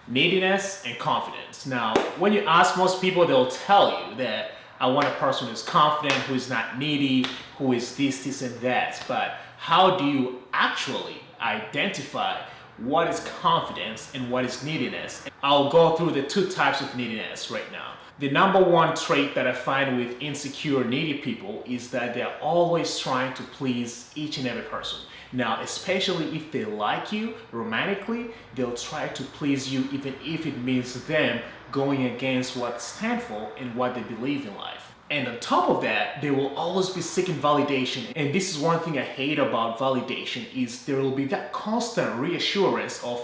Neediness and confidence. Now, when you ask most people, they'll tell you that I want a person who's confident, who is not needy, who is this, and that. But how do you actually identify what is confidence and what is neediness? I'll go through the two types of neediness right now. The number one trait that I find with insecure, needy people is that they're always trying to please each and every person. Now, especially if they like you romantically, they'll try to please you even if it means them going against what stand for and what they believe in life. And on top of that, they will always be seeking validation. And this is one thing I hate about validation is there will be that constant reassurance of,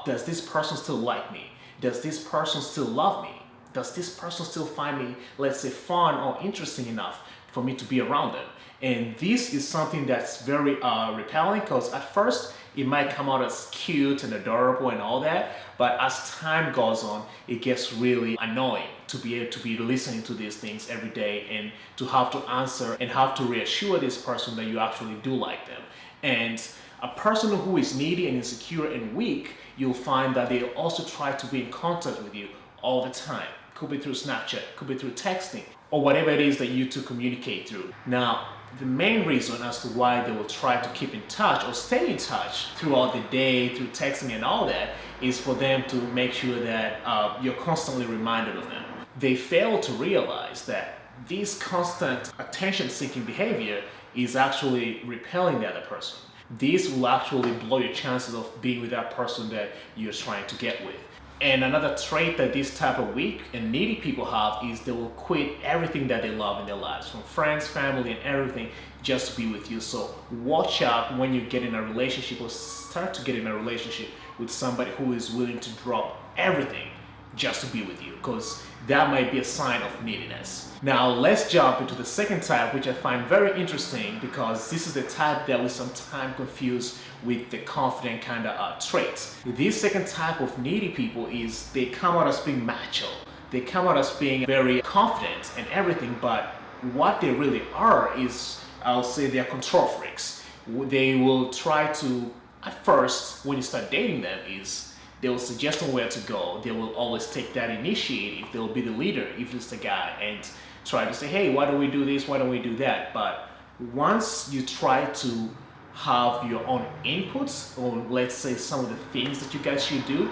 does this person still like me? Does this person still love me? Does this person still find me, let's say, fun or interesting enough for me to be around them? And this is something that's very repelling, because at first it might come out as cute and adorable and all that, but as time goes on, it gets really annoying to be able to be listening to these things every day and to have to answer and have to reassure this person that you actually do like them. And a person who is needy and insecure and weak, you'll find that they also try to be in contact with you all the time. Could be through Snapchat, could be through texting, or whatever it is that you two communicate through. Now, the main reason as to why they will try to keep in touch or stay in touch throughout the day, through texting and all that, is for them to make sure that you're constantly reminded of them. They fail to realize that this constant attention-seeking behavior is actually repelling the other person. This will actually blow your chances of being with that person that you're trying to get with. And another trait that this type of weak and needy people have is they will quit everything that they love in their lives, from friends, family, and everything, just to be with you. So watch out when you get in a relationship or start to get in a relationship with somebody who is willing to drop everything just to be with you, because that might be a sign of neediness. Now let's jump into the second type, which I find very interesting, because this is the type that we sometimes confuse with the confident kind of traits. This second type of needy people is they come out as being macho. They come out as being very confident and everything, but what they really are is, I'll say, they're control freaks. They will try to, at first, when you start dating them, is they will suggest on where to go. They will always take that initiative. They'll be the leader if it's the guy and try to say, hey, why don't we do this? Why don't we do that? But once you try to have your own inputs on, let's say, some of the things that you guys should do,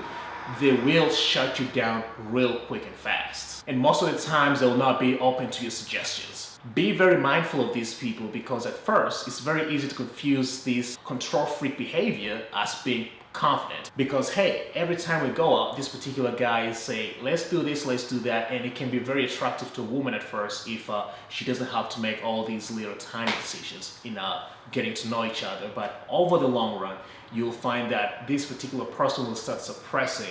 they will shut you down real quick and fast. And most of the times, they will not be open to your suggestions. Be very mindful of these people, because at first, it's very easy to confuse this control freak behavior as being confident, because hey, every time we go out, this particular guy is say, let's do this, let's do that, and it can be very attractive to a woman at first if she doesn't have to make all these little tiny decisions in getting to know each other. But over the long run, you'll find that this particular person will start suppressing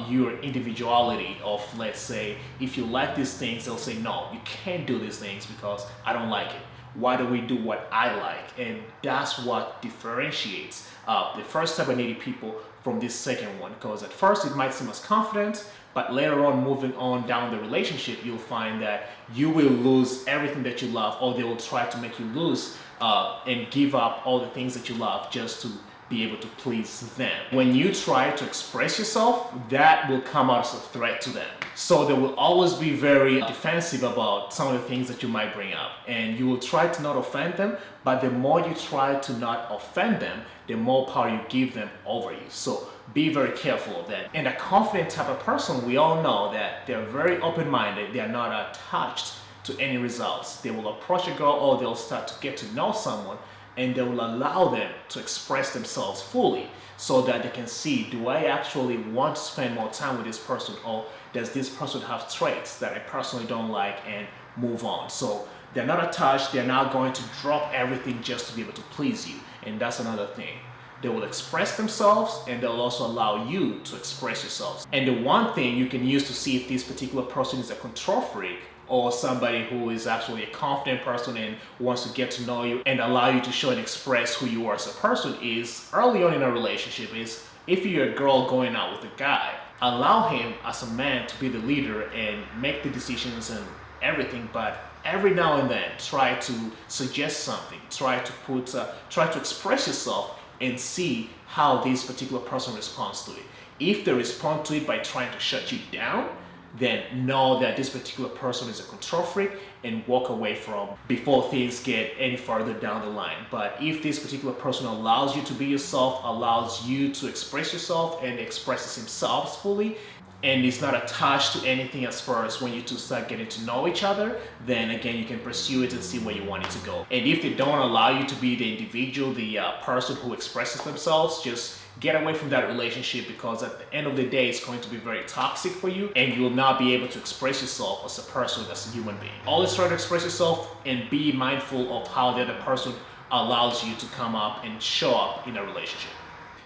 your individuality of, let's say, if you like these things, they'll say, no, you can't do these things because I don't like it. Why do we do what I like? And that's what differentiates the first type of needy people from this second one, because at first it might seem as confident, but later on, moving on down the relationship, you'll find that you will lose everything that you love, or they will try to make you lose and give up all the things that you love just to be able to please them. When you try to express yourself, that will come out as a threat to them. So they will always be very defensive about some of the things that you might bring up, and you will try to not offend them, but the more you try to not offend them, the more power you give them over you. So be very careful of that. And a confident type of person, we all know that they're very open-minded. They are not attached to any results. They will approach a girl, or they'll start to get to know someone, and they will allow them to express themselves fully, so that they can see, do I actually want to spend more time with this person, or does this person have traits that I personally don't like, and move on. So they're not attached. They're not going to drop everything just to be able to please you. And that's another thing. They will express themselves, and they'll also allow you to express yourselves. And the one thing you can use to see if this particular person is a control freak, or somebody who is actually a confident person and wants to get to know you and allow you to show and express who you are as a person, is early on in a relationship, is if you're a girl going out with a guy, allow him as a man to be the leader and make the decisions and everything, but every now and then try to suggest something, try to express yourself and see how this particular person responds to it. If they respond to it by trying to shut you down, then know that this particular person is a control freak and walk away from before things get any further down the line. But if this particular person allows you to be yourself, allows you to express yourself and expresses himself fully, and is not attached to anything as far as when you two start getting to know each other, then again, you can pursue it and see where you want it to go. And if they don't allow you to be the individual, the person who expresses themselves, just get away from that relationship, because at the end of the day, it's going to be very toxic for you and you will not be able to express yourself as a person, as a human being. Always try to express yourself and be mindful of how the other person allows you to come up and show up in a relationship.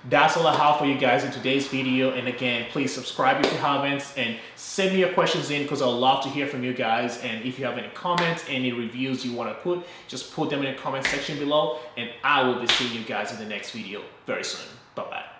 That's all I have for you guys in today's video. And again, please subscribe if you haven't, and send me your questions in, because I'd love to hear from you guys. And if you have any comments, any reviews you want to put, just put them in the comment section below, and I will be seeing you guys in the next video very soon. Bye-bye.